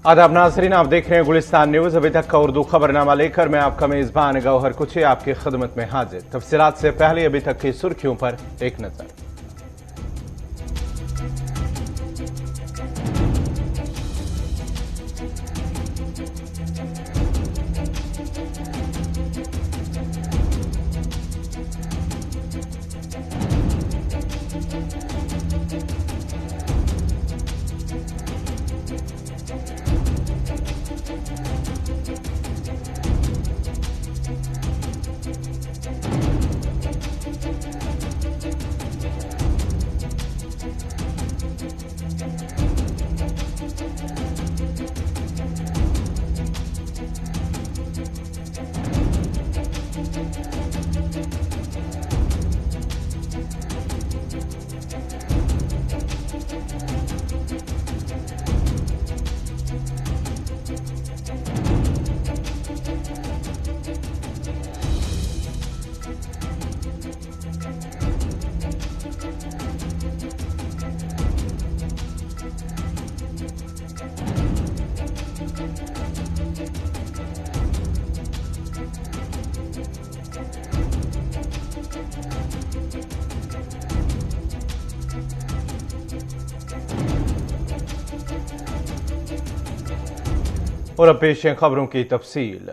आदाब नाज़रीन, आप देख रहे हैं गुलिस्तान न्यूज। अभी तक का उर्दू खबरनामा लेकर मैं आपका मेजबान गौहर कुछे आपकी खिदमत में हाजिर। तफसीलात से पहले अभी तक की सुर्खियों पर एक नजर। और अब पेश है खबरों की तफसील।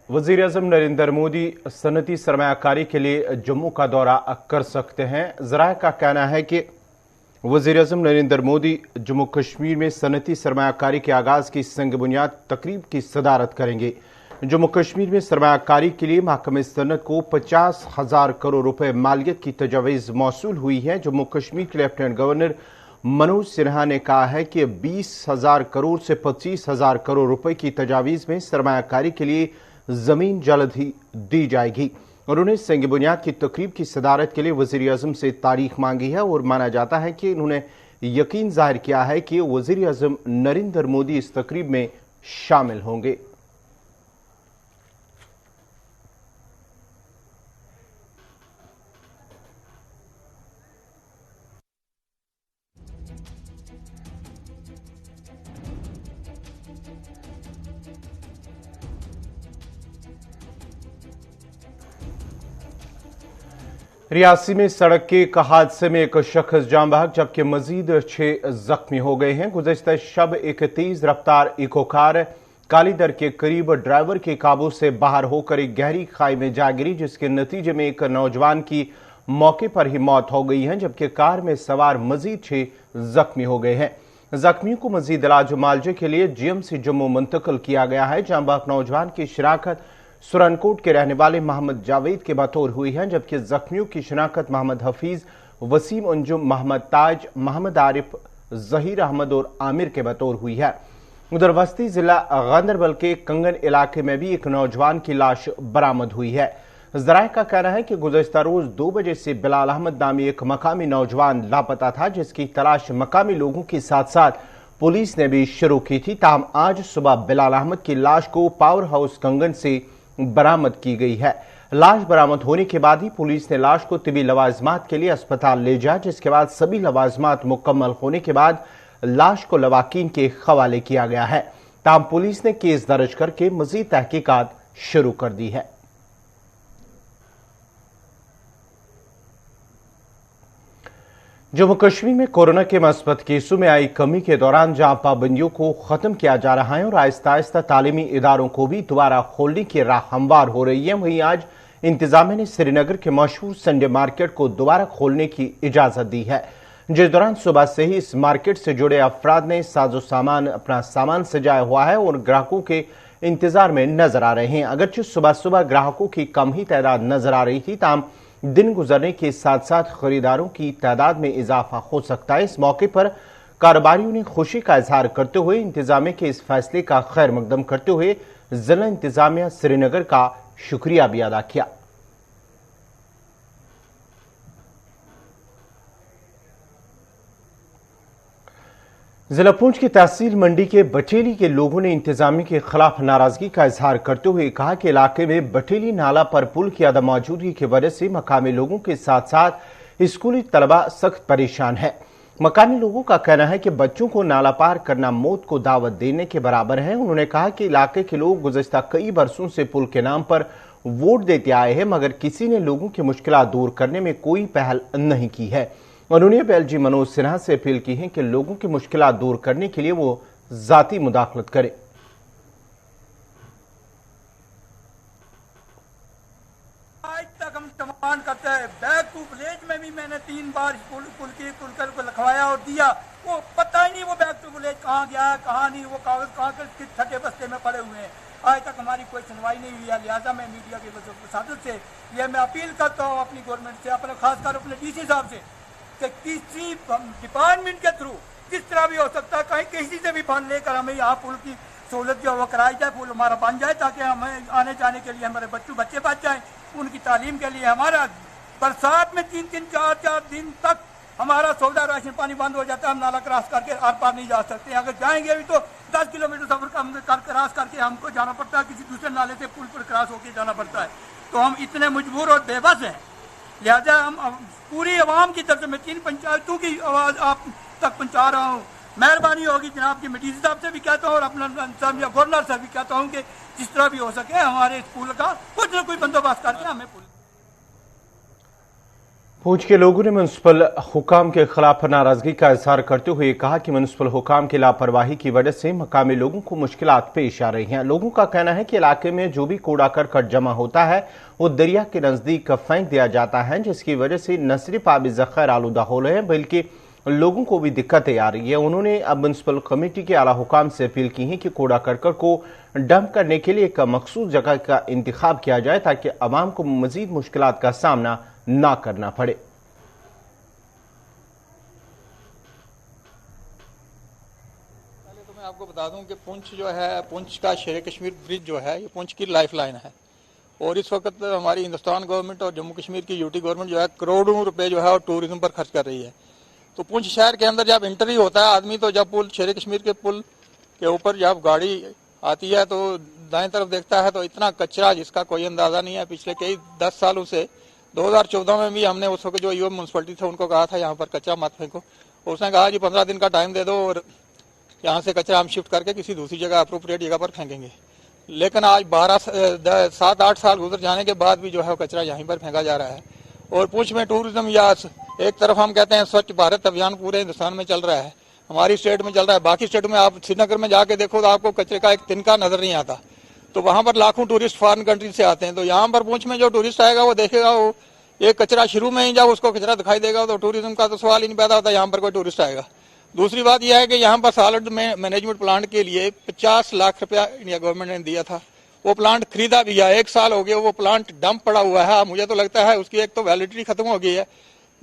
वज़ीर-ए-आज़म नरेंद्र मोदी सनती सरमायाकारी के लिए जम्मू का दौरा कर सकते हैं। ज़राए का कहना है कि वज़ीर-ए-आज़म नरेंद्र मोदी जम्मू कश्मीर में सनती सरमायाकारी के आगाज़ की संग बुनियाद तकरीब की सदारत करेंगे। जम्मू कश्मीर में सरमायाकारी के लिए महकमे सनत को 50,000 करोड़ रुपए मालियत की तजावीज़ मौसूल हुई है। जम्मू कश्मीर के लेफ्टिनेंट गवर्नर मनोज सिन्हा ने कहा है कि 20,000 करोड़ से 25,000 करोड़ रुपए की तजावीज़ में सरमायाकारी के लिए जमीन जल्द ही दी जाएगी। उन्होंने संग बुनियाद की तकरीब की सदारत के लिए वज़ीर-ए-आज़म से तारीख मांगी है और माना जाता है कि उन्होंने यकीन जाहिर किया है कि वज़ीर-ए-आज़म नरेंद्र मोदी इस तकरीब में शामिल होंगे। रियासी में सड़क के एक हादसे में एक शख्स जान बहक जबकि मजीद 6 जख्मी हो गए हैं। गुज़श्ता शब एक तेज रफ्तार इको कार कालीदर के करीब ड्राइवर के काबू से बाहर होकर एक गहरी खाई में जा गिरी, जिसके नतीजे में एक नौजवान की मौके पर ही मौत हो गई है, जबकि कार में सवार मजीद 6 जख्मी हो गए हैं। जख्मियों को मजीद इलाज मुआवजे के लिए जीएमसी जम्मू मुंतकिल किया गया है। जान बहक नौजवान की शिनाख्त सुरनकोट के रहने वाले मोहम्मद जावेद के बतौर हुई है, जबकि जख्मियों की शिनाख्त मोहम्मद हफीज, वसीम अंजुम, मोहम्मद ताज, मोहम्मद आरिफ, जहीर अहमद और आमिर के बतौर हुई है। उधर वस्ती जिला गांदरबल के कंगन इलाके में भी एक नौजवान की लाश बरामद हुई है। ज़राए का कहना है कि गुज़श्ता रोज 2 बजे से बिलाल अहमद नामी एक मकामी नौजवान लापता था, जिसकी तलाश मकामी लोगों के साथ साथ पुलिस ने भी शुरू की थी। ताहम आज सुबह बिलाल अहमद की लाश को पावर हाउस कंगन से बरामद की गई है। लाश बरामद होने के बाद ही पुलिस ने लाश को तिबी लवाजमात के लिए अस्पताल ले जाया, जिसके बाद सभी लवाजमात मुकम्मल होने के बाद लाश को लवाकीन के हवाले किया गया है। ताहम पुलिस ने केस दर्ज करके मजीद तहकीकात शुरू कर दी है। जम्मू कश्मीर में कोरोना के मस्बत केसों में आई कमी के दौरान जहां पाबंदियों को खत्म किया जा रहा है और आहिस्ता आहिस्ता तालीमी इदारों को भी दोबारा खोलने की राह हमवार हो रही है, वहीं आज इंतजामिया ने श्रीनगर के मशहूर संडे मार्केट को दोबारा खोलने की इजाजत दी है, जिस दौरान सुबह से ही इस मार्केट से जुड़े अफराद ने साजो सामान अपना सामान सजाया हुआ है और ग्राहकों के इंतजार में नजर आ रहे हैं। अगरचे सुबह सुबह ग्राहकों की कम ही तादाद नजर आ रही थी, ताहम दिन गुजरने के साथ साथ खरीदारों की तादाद में इजाफा हो सकता है। इस मौके पर कारोबारियों ने खुशी का इजहार करते हुए इंतजामिया के इस फैसले का खैर मकदम करते हुए जिला इंतजामिया श्रीनगर का शुक्रिया भी अदा किया। जिला पुंछ की तहसील मंडी के बटेली के लोगों ने इंतजामिया के खिलाफ नाराजगी का इजहार करते हुए कहा कि इलाके में बटेली नाला पर पुल की अदम मौजूदगी की वजह से मकामी लोगों के साथ साथ स्कूली तलबा सख्त परेशान है। मकानी लोगों का कहना है कि बच्चों को नाला पार करना मौत को दावत देने के बराबर है। उन्होंने कहा कि इलाके के लोग गुज़िश्ता कई बरसों से पुल के नाम पर वोट देते आए हैं, मगर किसी ने लोगों की मुश्किलात दूर करने में कोई पहल नहीं की है। उन्होंने एलजी मनोज सिन्हा से अपील की है कि लोगों की मुश्किलात दूर करने के लिए वो जाती मुदाखलत करें। आज तक हम डिमांड करते हैं, बैक टू विलेज में भी मैंने 3 बार पुल को लिखवाया और दिया, वो पता ही नहीं वो बैक टू विलेज कहाँ गया है कहाँ नहीं, वो कागज कहाँ के छठे बस्ते में पड़े हुए हैं। आज तक हमारी कोई सुनवाई नहीं हुई है। लिहाजा मैं मीडिया के वसादत से ये मैं अपील करता हूँ अपनी गवर्नमेंट से, अपने खासकर अपने डीसी साहब से, कि किसी डिपार्टमेंट के थ्रू किस तरह भी हो सकता है कहीं किसी से भी फंड लेकर हमें यहाँ पुल की सहूलत जो वो कराई जाए, पुल हमारा बन जाए, ताकि हमें आने जाने के लिए हमारे बच्चे बच जाएं, उनकी तालीम के लिए। हमारा बरसात में 3-3, 4-4 दिन तक हमारा सौदा राशन पानी बंद हो जाता है, हम नाला क्रॉस करके आर पार नहीं जा सकते। अगर जाएंगे भी तो 10 किलोमीटर सफर क्रॉस करके हमको जाना पड़ता है, किसी दूसरे नाले से पुल पर क्रॉस होकर जाना पड़ता है। तो हम इतने मजबूर और बेबस हैं, लिहाजा हम पूरी आवाम की तरफ से मैं 3 पंचायतों की आवाज़ आप तक पहुँचा रहा हूँ। मेहरबानी होगी जनाब की मिट्टी साहब से भी कहता हूँ और अपना गवर्नर से भी कहता हूँ कि जिस तरह भी हो सके हमारे स्कूल का कुछ न कोई बंदोबस्त करके हमें पूंछ के लोगों ने म्युनिसिपल हुकाम के खिलाफ नाराजगी का इजहार करते हुए कहा कि म्युनिसिपल हुकाम की लापरवाही की वजह से मकामी लोगों को मुश्किलात पेश आ रही हैं। लोगों का कहना है कि इलाके में जो भी कूड़ा करकट जमा होता है वो दरिया के नजदीक फेंक दिया जाता है, जिसकी वजह से न सिर्फ आबी ज़ख़ायर आलूदा हो रहे हैं बल्कि लोगों को भी दिक्कतें आ रही है। उन्होंने अब म्युनिसिपल कमेटी के आला हुकाम से अपील की है कि कूड़ा करकट को डंप करने के लिए एक मखसूस जगह का इंतखाब किया जाए ताकि अवाम को मजीद मुश्किलात का सामना ना करना पड़े। पहले तो मैं आपको बता दूं कि पुंछ जो है, पुंछ का शेर कश्मीर ब्रिज जो है, ये पुंछ की लाइफ लाइन है और इस वक्त हमारी हिंदुस्तान गवर्नमेंट और जम्मू कश्मीर की यूटी गवर्नमेंट जो है करोड़ों रुपए जो है और टूरिज्म पर खर्च कर रही है। तो पुंछ शहर के अंदर जब एंट्री होता है आदमी, तो जब पुल शेर कश्मीर के पुल के ऊपर जब गाड़ी आती है तो दाएं तरफ देखता है तो इतना कचरा जिसका कोई अंदाजा नहीं है। पिछले कई 10 सालों से 2014 में भी हमने उस वक्त जो यूएम म्यूनसिपलिटी थे उनको कहा था यहाँ पर कचरा मत फेंको, उसने कहा जी 15 दिन का टाइम दे दो और यहाँ से कचरा हम शिफ्ट करके किसी दूसरी जगह अप्रोप्रिएट जगह पर फेंकेंगे। लेकिन आज 7-8 साल गुजर जाने के बाद भी जो है कचरा यहीं पर फेंका जा रहा है। और पुंछ में टूरिज्म या एक तरफ हम कहते हैं स्वच्छ भारत अभियान पूरे हिंदुस्तान में चल रहा है, हमारी स्टेट में चल रहा है, बाकी स्टेट में आप श्रीनगर में जाके देखो तो आपको कचरे का एक तिनका नजर नहीं आता। तो वहां पर लाखों टूरिस्ट फॉरेन कंट्री से आते हैं। तो यहाँ पर पुंछ में जो टूरिस्ट आएगा वो देखेगा, वो ये कचरा शुरू में ही जब उसको कचरा दिखाई देगा तो टूरिज्म का तो सवाल ही नहीं पैदा होता, यहाँ पर कोई टूरिस्ट आएगा। दूसरी बात यह है कि यहाँ पर सॉलिड मैनेजमेंट प्लांट के लिए 50 लाख रुपया इंडिया गवर्नमेंट ने दिया था, वो प्लांट खरीदा भी है, 1 साल हो गया वो प्लांट डंप पड़ा हुआ है। मुझे तो लगता है उसकी एक तो वैलिडिटी खत्म हो गई है,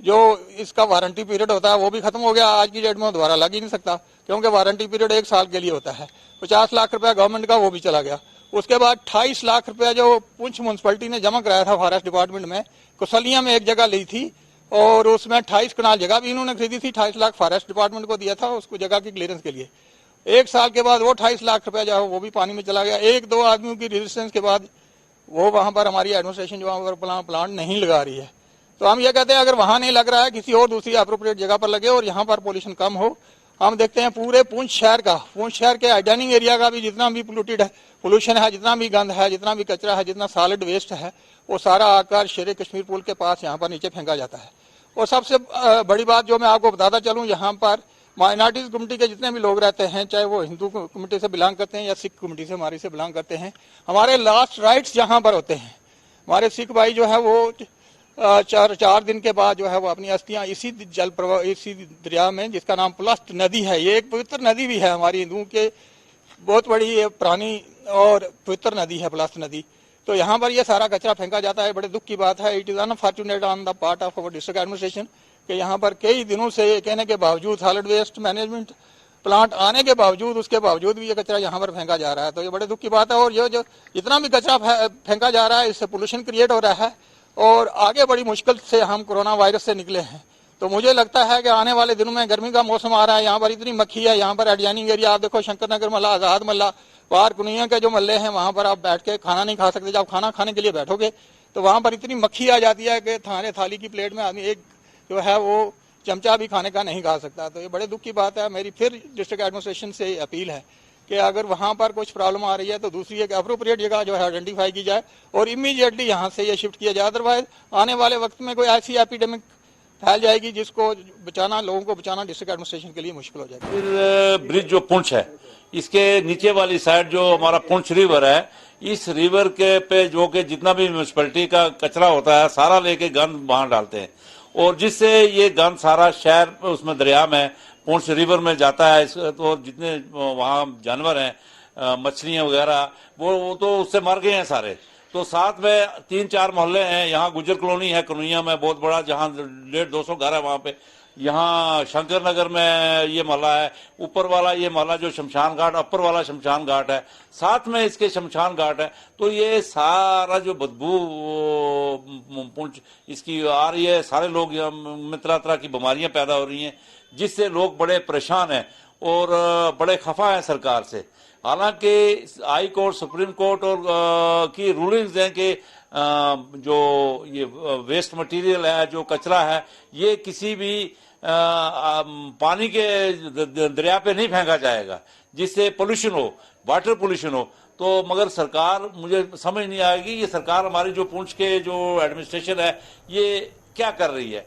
जो इसका वारंटी पीरियड होता है वो भी खत्म हो गया। आज की डेट में दोबारा लग ही नहीं सकता क्योंकि वारंटी पीरियड 1 साल के लिए होता है। 50 लाख रुपया गवर्नमेंट का वो भी चला गया। उसके बाद 28 लाख रुपया जो पुंछ म्यूनसिपलिटी ने जमा कराया था फॉरेस्ट डिपार्टमेंट में, कुसलिया में एक जगह ली थी और उसमें 28 कनाल जगह भी इन्होंने खरीदी थी, 28 लाख फॉरेस्ट डिपार्टमेंट को दिया था उसको जगह की क्लियरेंस के लिए। 1 साल के बाद वो 28 लाख रुपया जो है वो भी पानी में चला गया। 1-2 आदमियों की रेजिस्टेंस के बाद वो वहां पर हमारी एडमिनिस्ट्रेशन जो वहां पर प्लांट नहीं लगा रही है। तो हम ये कहते हैं अगर वहां नहीं लग रहा है किसी और दूसरी अप्रोप्रिएट जगह पर लगे और यहाँ पर पोल्यूशन कम हो। हम देखते हैं पूरे पुंछ शहर के आइडेनिंग एरिया का भी जितना भी पोल्यूशन है, जितना भी गंद है, जितना भी कचरा है, जितना सॉलिड वेस्ट है, वो सारा आकर शेर कश्मीर पुल के पास यहाँ पर नीचे फेंका जाता है। और सबसे बड़ी बात जो मैं आपको बताता चलूँ, यहाँ पर माइनॉरिटीज कम्युनिटी के जितने भी लोग रहते हैं, चाहे वो हिंदू कम्युनिटी से बिलोंग करते हैं या सिख कम्युनिटी से हमारी से बिलोंग करते हैं, हमारे लास्ट राइट्स यहाँ पर होते हैं। हमारे सिख भाई जो है वो 4 दिन के बाद जो है वो अपनी अस्थियां इसी जल प्रवाह, इसी दरिया में जिसका नाम पुलस्त नदी है, ये एक पवित्र नदी भी है हमारी हिंदुओं के, बहुत बड़ी पुरानी और पवित्र नदी है पुलस्त नदी। तो यहाँ पर ये सारा कचरा फेंका जाता है। बड़े दुख की बात है, it is unfortunate on the part of our district administration कि यहाँ पर कई दिनों से ये कहने के बावजूद, सॉलिड वेस्ट मैनेजमेंट प्लांट आने के बावजूद, उसके बावजूद भी ये कचरा यहाँ पर फेंका जा रहा है। तो ये बड़े दुख की बात है। और ये जो जितना भी कचरा फेंका जा रहा है इससे पोल्यूशन क्रिएट हो रहा है और आगे बड़ी मुश्किल से हम कोरोना वायरस से निकले हैं। तो मुझे लगता है कि आने वाले दिनों में गर्मी का मौसम आ रहा है, यहाँ पर इतनी मक्खी है, यहाँ पर एडजाइनिंग एरिया आप देखो, शंकर नगर मल्ला, आजाद मल्ला, बाहर कुनिया के जो मल्ले हैं वहां पर आप बैठ के खाना नहीं खा सकते। जब खाना खाने के लिए बैठोगे तो वहां पर इतनी मक्खी आ जाती है कि थाली की प्लेट में आदमी एक जो है वो चमचा भी खाने का नहीं खा सकता। तो ये बड़े दुख की बात है। मेरी फिर डिस्ट्रिक्ट एडमिनिस्ट्रेशन से अपील है कि अगर वहां पर कुछ प्रॉब्लम आ रही है तो दूसरी एक अप्रोप्रिएट जगह जो है आइडेंटिफाई की जाए और इमीडिएटली यहाँ से ये शिफ्ट किया जाए। अदरवाइज आने वाले वक्त में कोई ऐसी एपिडेमिक फैल जाएगी जिसको बचाना, लोगों को बचाना डिस्ट्रिक्ट एडमिनिस्ट्रेशन के लिए मुश्किल हो जाएगी। फिर ब्रिज जो पुंछ है, इसके नीचे वाली साइड जो हमारा पुंछ रिवर है, इस रिवर के पे जो कि जितना भी म्यूनिसिपैलिटी का कचरा होता है सारा लेके गंद वहां डालते हैं और जिससे ये गंद सारा शहर उसमें दरिया में पुंछ रिवर में जाता है। तो जितने वहां जानवर हैं, मछलियां वगैरह, वो तो उससे मर गए हैं सारे। तो साथ में 3-4 मोहल्ले हैं। यहाँ गुजर कॉलोनी है कनुइया में बहुत बड़ा, जहाँ 150-200 घर है वहां पे। यहाँ शंकर नगर में ये मोहल्ला है, ऊपर वाला ये मोहल्ला जो शमशान घाट, अपर वाला शमशान घाट है, साथ में इसके शमशान घाट है। तो ये सारा जो बदबू पुंछ इसकी आ रही है, सारे लोग में तरह तरह की बीमारियां पैदा हो रही हैं जिससे लोग बड़े परेशान हैं और बड़े खफा हैं सरकार से। हालांकि हाई कोर्ट, सुप्रीम कोर्ट और की रूलिंग्स हैं कि जो ये वेस्ट मटेरियल है, जो कचरा है, ये किसी भी पानी के दरिया पे नहीं फेंका जाएगा जिससे पोल्यूशन हो, वाटर पोल्यूशन हो। तो मगर सरकार, मुझे समझ नहीं आएगी ये सरकार हमारी जो पुंछ के जो एडमिनिस्ट्रेशन है ये क्या कर रही है।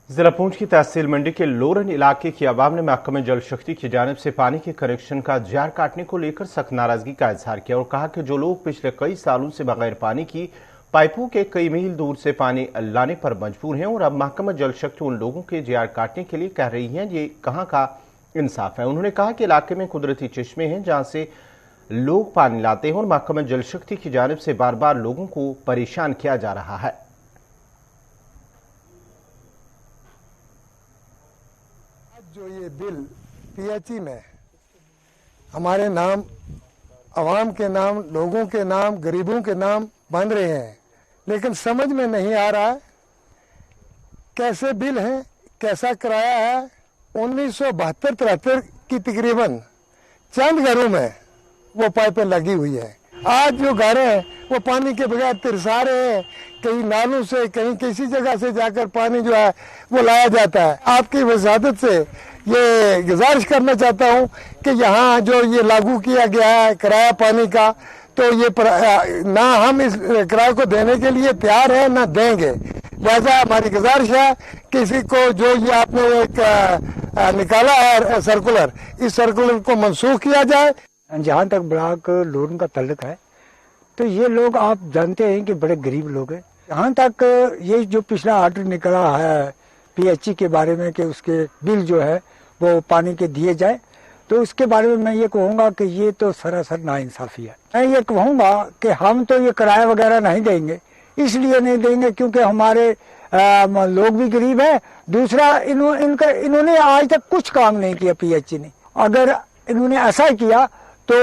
जिला पुंछ की तहसील मंडी के लोरन इलाके की आवाम ने महकमे जल शक्ति की जानिब से पानी के कनेक्शन का जार काटने को लेकर सख्त नाराजगी का इजहार किया और कहा कि जो लोग पिछले कई सालों से बगैर पानी की पाइपों के कई मील दूर से पानी लाने पर मजबूर हैं और अब महकमा जल शक्ति उन लोगों के जार काटने के लिए कह रही है, ये कहां का इंसाफ है। उन्होंने कहा कि इलाके में कुदरती चश्मे हैं जहां से लोग पानी लाते हैं और महकमा जल शक्ति की जानिब से बार बार लोगों को परेशान किया जा रहा है। जो ये बिल पीएचई में हमारे नाम, आवाम के नाम, लोगों के नाम, गरीबों के नाम बन रहे हैं, लेकिन समझ में नहीं आ रहा है कैसे बिल है, कैसा किराया है। 1972-73 की तकरीबन चंद घरों में वो पाइपें लगी हुई है। आज जो घर है वो पानी के बगैर तिरसा रहे हैं। कहीं नालों से, कहीं किसी जगह से जाकर पानी जो है वो लाया जाता है। आपकी वजादत से ये गुजारिश करना चाहता हूँ कि यहाँ जो ये लागू किया गया है किराया पानी का, तो ये ना हम इस किराए को देने के लिए तैयार है ना देंगे। लिहाजा हमारी गुजारिश है किसी को जो ये आपने एक निकाला है सर्कुलर, इस सर्कुलर को मनसूख किया जाए। जहाँ तक ब्लॉक लोरन का ताल्लुक है तो ये लोग आप जानते हैं कि बड़े गरीब लोग हैं। यहाँ तक ये जो पिछला आर्डर निकला है पीएचई के बारे में कि उसके बिल जो है वो पानी के दिए जाए, तो उसके बारे में मैं ये कहूँगा कि ये तो सरासर नाइंसाफी है। मैं ये कहूँगा कि हम तो ये किराया वगैरह नहीं देंगे, इसलिए नहीं देंगे क्योंकि हमारे लोग भी गरीब हैं। दूसरा इन्होंने आज तक कुछ काम नहीं किया पीएचई ने। अगर इन्होंने ऐसा किया तो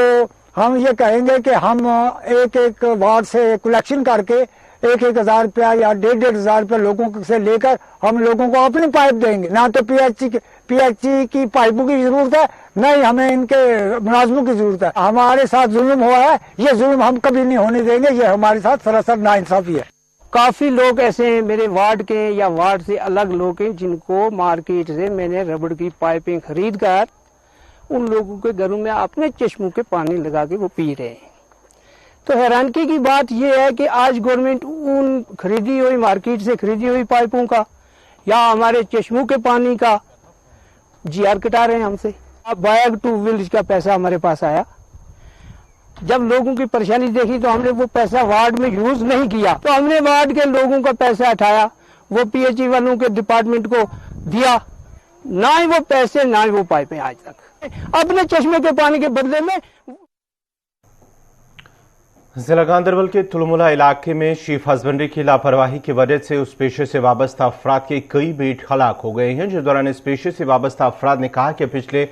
हम ये कहेंगे कि हम एक वार्ड से कलेक्शन करके 1,000 रुपया या 1,500 रुपया लोगों से लेकर हम लोगों को अपनी पाइप देंगे। ना तो पीएचई की पाइपों की जरूरत है, न ही हमें इनके मुलाजमों की जरूरत है। हमारे साथ जुल्म हुआ है, ये जुल्म हम कभी नहीं होने देंगे। ये हमारे साथ सरासर नाइंसाफी है। काफी लोग ऐसे मेरे वार्ड के या वार्ड से अलग लोग हैं जिनको मार्केट से मैंने रबड़ की पाइपें खरीद कर उन लोगों के घरों में अपने चश्मों के पानी लगा के वो पी रहे हैं। तो हैरानगी की बात यह है कि आज गवर्नमेंट उन खरीदी हुई मार्केट से खरीदी हुई पाइपों का या हमारे चश्मों के पानी का जीआर कटा रहे हैं हमसे। अब बैग टू विलेज का पैसा हमारे पास आया, जब लोगों की परेशानी देखी तो हमने वो पैसा वार्ड में यूज नहीं किया, तो हमने वार्ड के लोगों का पैसा उठाया, वो पीएचई वालों के डिपार्टमेंट को दिया। ना ही वो पैसे ना ही वो पाइपें आज तक अपने चश्मे के पानी के बदले में। जिला गांधरबल के तुलमुला इलाके में शीप हस्बेंड्री की लापरवाही की वजह से उस पेशे से वाबस्ता अफराद के कई बेट हलाक हो गए हैं। जिस दौरान इस पेशे से वाबस्ता अफराद ने कहा कि पिछले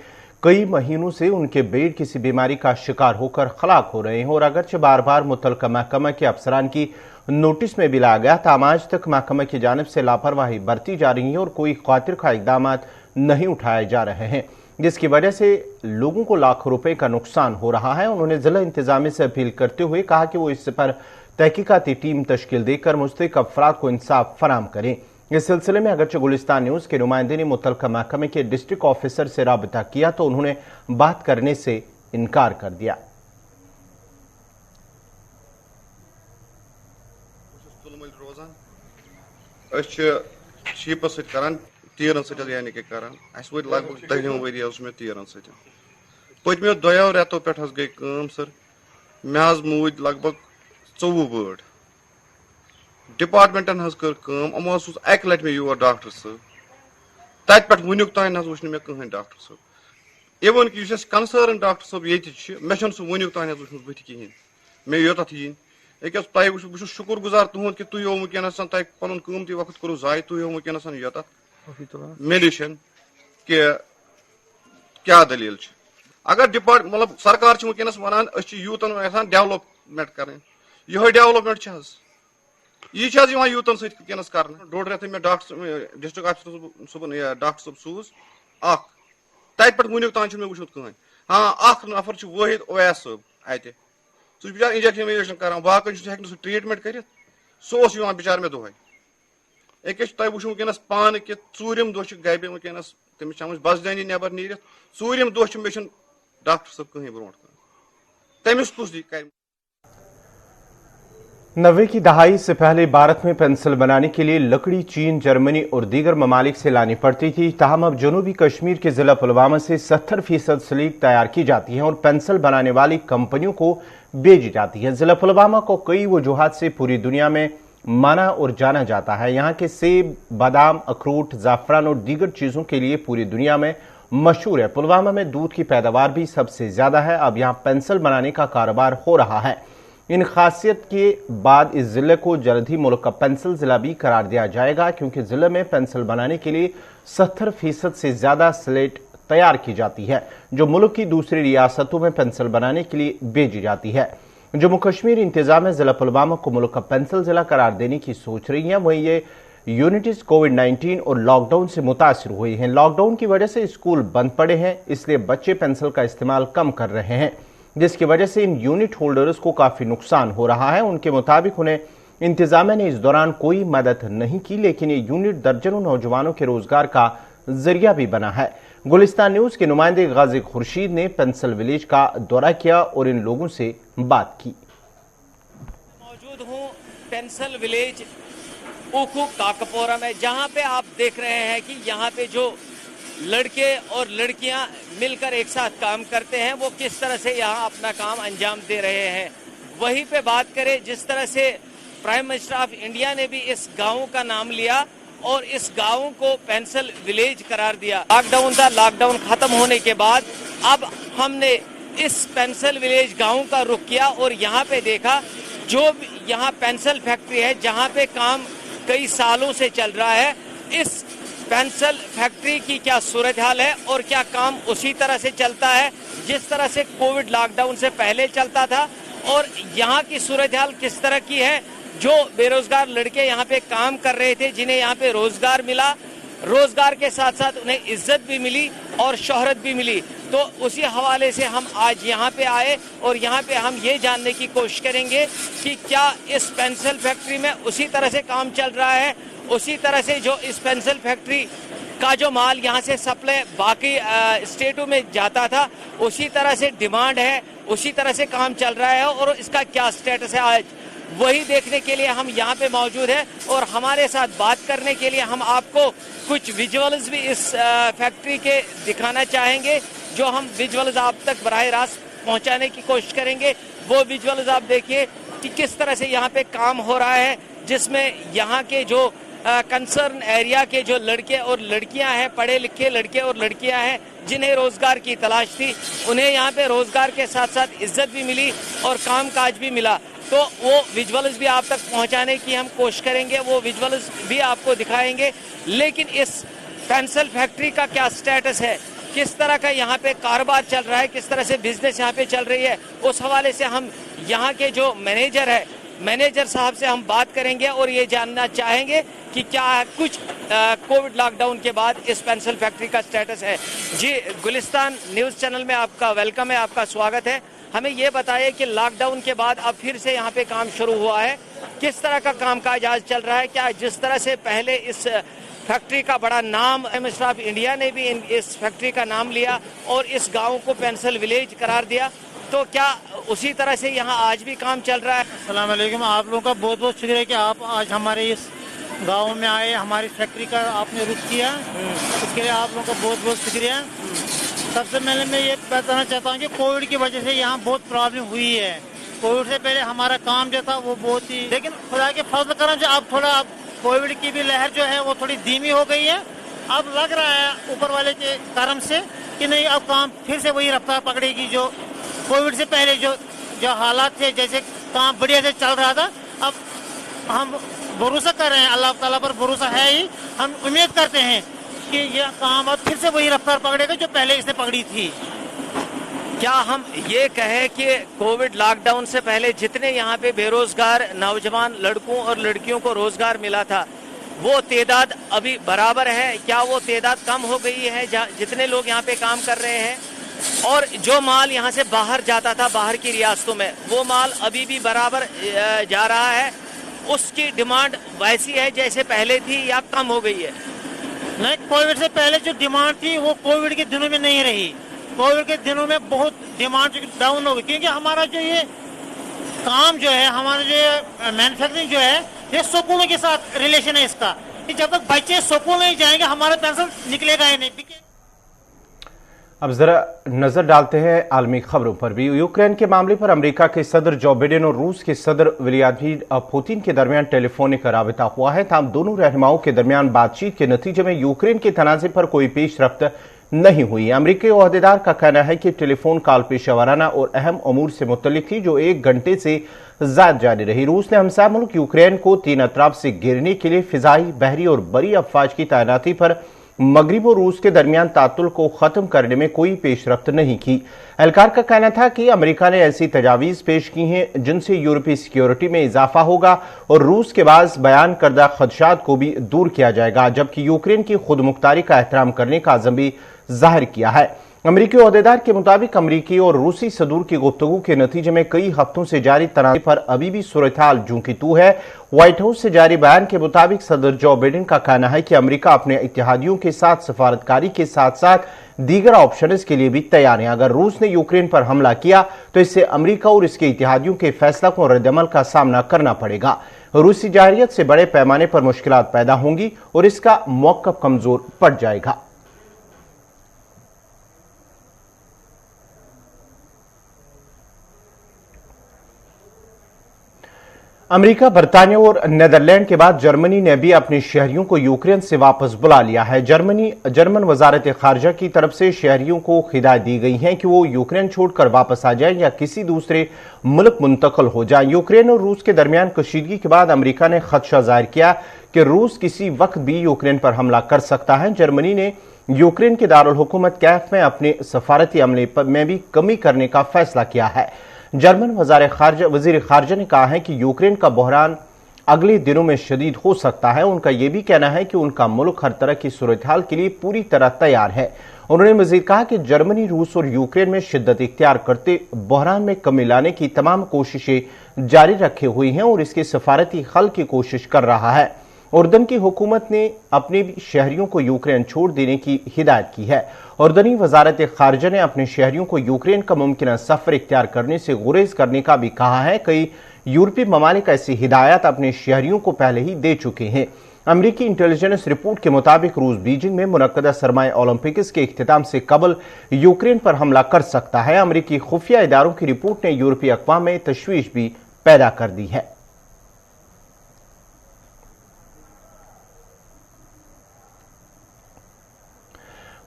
कई महीनों से उनके बेट किसी बीमारी का शिकार होकर हलाक हो रहे हैं और अगरचे बार बार मुतलका महकमा के अफसरान की नोटिस में भी लाया गया, ताम आज तक महकमा की जानिब से लापरवाही बरती जा रही है और कोई खातिर खा इकदाम नहीं उठाए जा रहे हैं, जिसकी वजह से लोगों को लाखों रुपए का नुकसान हो रहा है। उन्होंने जिला इंतजामिया से अपील करते हुए कहा कि वो इस पर तहकीकाती टीम तश्कील देकर मुस्तहिक अफराद को इंसाफ फराम करें। इस सिलसिले में अगरचे गुलिस्तान न्यूज के नुमाइंदे ने मुतल्लिका महकमे के डिस्ट्रिक्ट ऑफिसर से राबता किया तो उन्होंने बात करने से इनकार कर दिया। शीपस तीरन यानी कि लगभग 10 वरी मे तीरन पत्मो 2 रेतों पे गई कम सर मे मूद लगभग 24 बर्ड डिपार्टमेंटन कर यमो अक लट मे योर डॉक्टर साहब तत पे वनुक तान वो मे कहें डॉक्टर साहब इवन कि कंसर्न डॉक्टर साहब ये मे सह वनुक तान वो बत कहें मे योत yin बह शुक्र गुजार तुंद कि तुम वनस तह पुन कमती वक्त करो जाय तुम वनस योत मेडिशन कि क्या दलील अगर मतलब सरकार वनस वन यूतन डेवलपमेंट कर ये डेवलपमेंट यह यूतन सनस कर 1.5 रेत मे डॉक्टर डिस्ट्रिक्ट ऑफिसर सुबह डॉक्टर साहब सूज तत पे वनुक तान मे वुचमुत कहें हाँ नफर वाहिद ओवैस साहब अत सह बिचार इंजेक्शन विजेक्शन कर बाकी सह ट्रीटमेंट कर सह बिचार मे दोहे अकिस तुम वो वनस पान कि 4 दह गबे वनस तमिस बसदानी नबर नीर 4 दह मे डॉक्टर साहब कहें ब्रो तमिस कुछ कर। 90 की दहाई से पहले भारत में पेंसिल बनाने के लिए लकड़ी चीन, जर्मनी और दीगर ममालिक से लानी पड़ती थी। ताहम अब जनूबी कश्मीर के जिला पुलवामा से 70% स्लेट तैयार की जाती है और पेंसिल बनाने वाली कंपनियों को बेची जाती है। जिला पुलवामा को कई वजूहात से पूरी दुनिया में माना और जाना जाता है। यहाँ के सेब, बादाम, अखरोट, जाफरान और दीगर चीजों के लिए पूरी दुनिया में मशहूर है। पुलवामा में दूध की पैदावार भी सबसे ज्यादा है। अब यहाँ पेंसिल बनाने का कारोबार हो रहा है। इन खासियत के बाद इस जिले को जल्द ही मुल्क का पेंसिल जिला भी करार दिया जाएगा, क्योंकि जिले में पेंसिल बनाने के लिए 70% से ज्यादा स्लेट तैयार की जाती है, जो मुल्क की दूसरी रियासतों में पेंसिल बनाने के लिए भेजी जाती है। जम्मू कश्मीर इंतजामिया जिला पुलवामा को मुल्क का पेंसिल जिला करार देने की सोच रही है। वहीं ये यूनिट्स कोविड-19 और लॉकडाउन से मुतासिर हुई हैं। लॉकडाउन की वजह से स्कूल बंद पड़े हैं, इसलिए बच्चे पेंसिल का इस्तेमाल कम कर रहे हैं, जिसकी वजह से इन यूनिट होल्डर्स को काफी नुकसान हो रहा है। उनके मुताबिक उन्हें इंतजामिया ने इस दौरान कोई मदद नहीं की, लेकिन ये यूनिट दर्जनों नौजवानों के रोजगार का जरिया भी बना है। गुलिस्तान न्यूज के नुमाइंदे गाजी खुर्शीद ने पेंसिल विलेज का दौरा किया और इन लोगों से बात की। मौजूद हूँ पेंसिल विलेज उखू काकपोरा में, जहाँ पे आप देख रहे हैं कि यहाँ पे जो लड़के और लड़कियां मिलकर एक साथ काम करते हैं, वो किस तरह से यहाँ अपना काम अंजाम दे रहे हैं। वहीं पे बात करें जिस तरह से प्राइम मिनिस्टर ऑफ इंडिया ने भी इस गांव का नाम लिया और इस गांव को पेंसिल विलेज करार दिया। लॉकडाउन था, लॉकडाउन खत्म होने के बाद अब हमने इस पेंसिल विलेज गांव का रुख किया और यहाँ पे देखा जो यहाँ पेंसिल फैक्ट्री है, जहाँ पे काम कई सालों से चल रहा है। इस पेंसिल फैक्ट्री की क्या सूरत हाल है और क्या काम उसी तरह से चलता है जिस तरह से कोविड लॉकडाउन से पहले चलता था, और यहाँ की सूरत हाल किस तरह की है। जो बेरोजगार लड़के यहाँ पे काम कर रहे थे, जिन्हें यहाँ पे रोजगार मिला, रोजगार के साथ साथ उन्हें इज्जत भी मिली और शोहरत भी मिली। तो उसी हवाले से हम आज यहाँ पे आए और यहाँ पे हम ये जानने की कोशिश करेंगे कि क्या इस पेंसिल फैक्ट्री में उसी तरह से काम चल रहा है, उसी तरह से जो इस पेंसिल फैक्ट्री का जो माल यहाँ से सप्लाई बाकी स्टेटों में जाता था, उसी तरह से डिमांड है, उसी तरह से काम चल रहा है और इसका क्या स्टेटस है आज, वही देखने के लिए हम यहाँ पे मौजूद हैं। और हमारे साथ बात करने के लिए हम आपको कुछ विजुअल्स भी इस फैक्ट्री के दिखाना चाहेंगे, जो हम विजुअल्स आप तक बराह रास्त पहुँचाने की कोशिश करेंगे। वो विजुअल्स आप देखिए कि किस तरह से यहाँ पे काम हो रहा है, जिसमें यहाँ के जो कंसर्न एरिया के जो लड़के और लड़कियां हैं, पढ़े लिखे लड़के और लड़कियां हैं, जिन्हें रोजगार की तलाश थी, उन्हें यहाँ पे रोजगार के साथ साथ इज्जत भी मिली और कामकाज भी मिला। तो वो विजुअल्स भी आप तक पहुंचाने की हम कोशिश करेंगे, वो विजुअल्स भी आपको दिखाएंगे। लेकिन इस पेंसिल फैक्ट्री का क्या स्टेटस है, किस तरह का यहाँ पे कारोबार चल रहा है, किस तरह से बिजनेस यहाँ पे चल रही है, उस हवाले से हम यहाँ के जो मैनेजर है, मैनेजर साहब से हम बात करेंगे और ये जानना चाहेंगे कि क्या कुछ कोविड लॉकडाउन के बाद इस पेंसिल फैक्ट्री का स्टेटस है। जी, गुलिस्तान न्यूज़ चैनल में आपका वेलकम है, आपका स्वागत है। हमें ये बताइए कि लॉकडाउन के बाद अब फिर से यहाँ पे काम शुरू हुआ है, किस तरह का कामकाज आज चल रहा है? क्या जिस तरह से पहले इस फैक्ट्री का बड़ा नाम मिनिस्टर ऑफ इंडिया ने भी इस फैक्ट्री का नाम लिया और इस गांव को पेंसिल विलेज करार दिया, तो क्या उसी तरह से यहाँ आज भी काम चल रहा है? अस्सलाम वालेकुम, आप लोगों का बहुत बहुत शुक्रिया कि आप आज हमारे इस गांव में आए, हमारी फैक्ट्री का आपने रुख किया, उसके लिए आप लोगों का बहुत बहुत शुक्रिया। सबसे पहले मैं ये बताना चाहता हूँ कि कोविड की वजह से यहाँ बहुत प्रॉब्लम हुई है। कोविड से पहले हमारा काम जो था वो बहुत ही, लेकिन खुदा के फजल करम से अब थोड़ा कोविड की भी लहर जो है वो थोड़ी धीमी हो गई है। अब लग रहा है ऊपर वाले के करम से कि नहीं, अब काम फिर से वही रफ्तार पकड़ेगी जो कोविड से पहले जो हालात थे, जैसे काम बढ़िया से चल रहा था। अब हम भरोसा कर रहे हैं, अल्लाह ताला पर भरोसा है ही, हम उम्मीद करते हैं कि यह काम अब फिर से वही रफ्तार पकड़ेगा जो पहले इसने पकड़ी थी। क्या हम ये कहें कि कोविड लॉकडाउन से पहले जितने यहाँ पे बेरोजगार नौजवान लड़कों और लड़कियों को रोजगार मिला था, वो तादाद अभी बराबर है? क्या वो तादाद कम हो गई है जितने लोग यहाँ पे काम कर रहे हैं? और जो माल यहाँ से बाहर जाता था बाहर की रियासतों में, वो माल अभी भी बराबर जा रहा है? उसकी डिमांड वैसी है जैसे पहले थी या कम हो गई है? नहीं, कोविड से पहले जो डिमांड थी वो कोविड के दिनों में नहीं रही। कोविड के दिनों में बहुत डिमांड डाउन हो गई, क्योंकि हमारा जो ये काम जो है, हमारा जो मैन्युफैक्चरिंग जो है, ये स्कूलों के साथ रिलेशन है इसका। जब तक बच्चे स्कूल नहीं जाएंगे हमारा पेंशन निकलेगा ही नहीं। अब जरा नजर डालते हैं आलमी खबरों पर भी। यूक्रेन के मामले पर अमेरिका के सदर जो बिडेन और रूस के सदर व्लादिमीर पुतिन के दरमियान टेलीफोनिक राबिता हुआ है। ताहम दोनों रहनुमाओं के दरमियान बातचीत के नतीजे में यूक्रेन के तनाज़े पर कोई पेशरफ्त नहीं हुई। अमेरिकी ओहदेदार का कहना है कि टेलीफोन कॉल पेशेवराना और अहम अमूर से मुतल्लिक थी जो 1 घंटे से ज्यादा जारी रही। रूस ने हमसाया मुल्क यूक्रेन को 3 अतराफ से घेरने के लिए फिजाई, बहरी और बरी अफवाज की तैनाती पर मगरिब और रूस के दरमियान तातुल को खत्म करने में कोई पेशरफ्त नहीं की। एहलकार का कहना था कि अमेरिका ने ऐसी तजावीज पेश की हैं जिनसे यूरोपीय सिक्योरिटी में इजाफा होगा और रूस के बाद बयान करदा खदशात को भी दूर किया जाएगा, जबकि यूक्रेन की खुद मुख्तारी का एहतराम करने का अज़म भी जाहिर किया है। अमेरिकी ओहदेदार के मुताबिक अमेरिकी और रूसी सदूर की गुफ्तगू के नतीजे में कई हफ्तों से जारी तनाज़े पर अभी भी सूरत-ए-हाल जूं की तू है। व्हाइट हाउस से जारी बयान के मुताबिक सदर जो बिडेन का कहना है कि अमेरिका अपने इत्तेहादियों के साथ सफारतकारी के साथ साथ दीगर ऑप्शन के लिए भी तैयार है। अगर रूस ने यूक्रेन पर हमला किया तो इससे अमेरिका और इसके इत्तेहादियों के फैसला को रद्दअमल का सामना करना पड़ेगा। रूसी जाहिरियत से बड़े पैमाने पर मुश्किलात पैदा होंगी और इसका मौक़िफ़ कमजोर पड़ जाएगा। अमेरिका, बरतानिया और नीदरलैंड के बाद जर्मनी ने भी अपने शहरियों को यूक्रेन से वापस बुला लिया है। जर्मन वजारत खारजा की तरफ से शहरियों को हिदायत दी गई है कि वो यूक्रेन छोड़कर वापस आ जाएं या किसी दूसरे मुल्क मुंतकिल हो जाएं। यूक्रेन और रूस के दरमियान कशीदगी के बाद अमेरिका ने खदशा जाहिर किया कि रूस किसी वक्त भी यूक्रेन पर हमला कर सकता है। जर्मनी ने यूक्रेन के दारुल हुकूमत कैफ में अपने सफारती अमले में भी कमी करने का फैसला किया है। जर्मन वजीर खारजा ने कहा है कि यूक्रेन का बहरान अगले दिनों में शदीद हो सकता है। उनका यह भी कहना है कि उनका मुल्क हर तरह की सूरत-हाल के लिए पूरी तरह तैयार है। उन्होंने मजीद कहा कि जर्मनी, रूस और यूक्रेन में शिद्दत इख्तियार करते बहरान में कमी लाने की तमाम कोशिशें जारी रखे हुई हैं और इसके सफारती हल की कोशिश कर रहा है। उर्दन की हुकूमत ने अपने शहरियों को यूक्रेन छोड़ देने की हिदायत की है। उर्दनी वजारत खारजा ने अपने शहरियों को यूक्रेन का मुमकिन सफर इख्तियार करने से गुरेज करने का भी कहा है। कई यूरोपीय ममालिक ऐसी हिदायत अपने शहरियों को पहले ही दे चुके हैं। अमेरिकी इंटेलिजेंस रिपोर्ट के मुताबिक रूस बीजिंग में मुनक्कदा सरमाए ओलंपिक्स के इख्तिताम से कबल यूक्रेन पर हमला कर सकता है। अमेरिकी खुफिया इदारों की रिपोर्ट ने यूरोपीय अक़वाम में तशवीश भी पैदा कर दी है।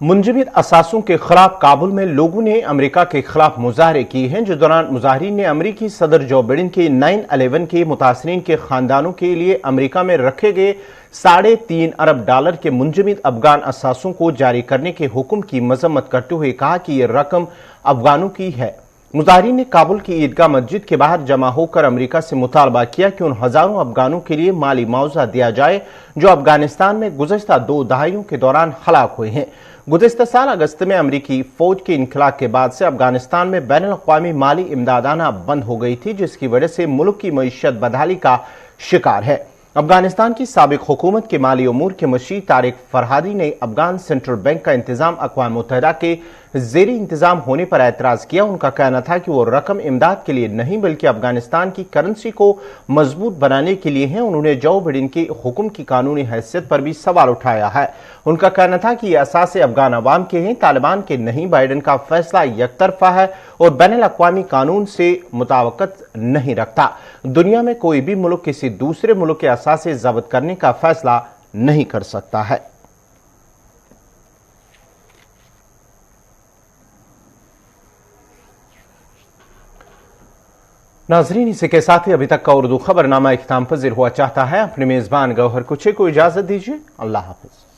मुंजमद असासों के खिलाफ काबुल में लोगों ने अमेरिका के खिलाफ मुजाहरे किए हैं, जिस दौरान मुजाहरीन ने अमेरिकी सदर जो बिडेन के 9/11 के मुतासरीन के खानदानों के लिए अमेरिका में रखे गए $3.5 अरब के मुंजमद अफगान असासों को जारी करने के हुक्म की मजम्मत करते हुए कहा कि यह रकम अफगानों की है। मुजाहरीन ने काबुल की ईदगाह मस्जिद के बाहर जमा होकर अमेरिका से मुतालबा किया कि उन हजारों अफगानों के लिए माली मुआवजा दिया जाए जो अफगानिस्तान में गुज़श्ता 2 दहाइयों के दौरान हलाक हुए हैं। गुज़श्ता साल अगस्त में अमेरिकी फौज के इनखला के बाद से अफगानिस्तान में बैनुल अक़वामी माली इमदाद आना बंद हो गई थी, जिसकी वजह से मुल्क की मईशत बदहाली का शिकार है। अफगानिस्तान की साबिक हुकूमत के माली उमूर के मशीर तारिक फरहादी ने अफगान सेंट्रल बैंक का इंतजाम अक़वाम मुत्तहिदा के ज़ेरी इंतजाम होने पर एतराज किया। उनका कहना था कि वो रकम इमदाद के लिए नहीं बल्कि अफगानिस्तान की करेंसी को मजबूत बनाने के लिए है। उन्होंने जो बिडेन के हुक्म की कानूनी हैसियत पर भी सवाल उठाया है। उनका कहना था कि ये असासे अफगान अवाम के हैं, तालिबान के नहीं। बाइडेन का फैसला यकतरफा है और बैनुल अक़वामी कानून से मुतावकत नहीं रखता। दुनिया में कोई भी मुल्क किसी दूसरे मुल्क के असासे ज़ब्त करने का फैसला नहीं कर सकता है। नाजरीन, इसी के साथ ही अभी तक का उर्दू खबरनामा इख्तिताम पज़ीर हुआ चाहता है। अपने मेजबान गौहर कुछे को इजाजत दीजिए। अल्लाह हाफिज।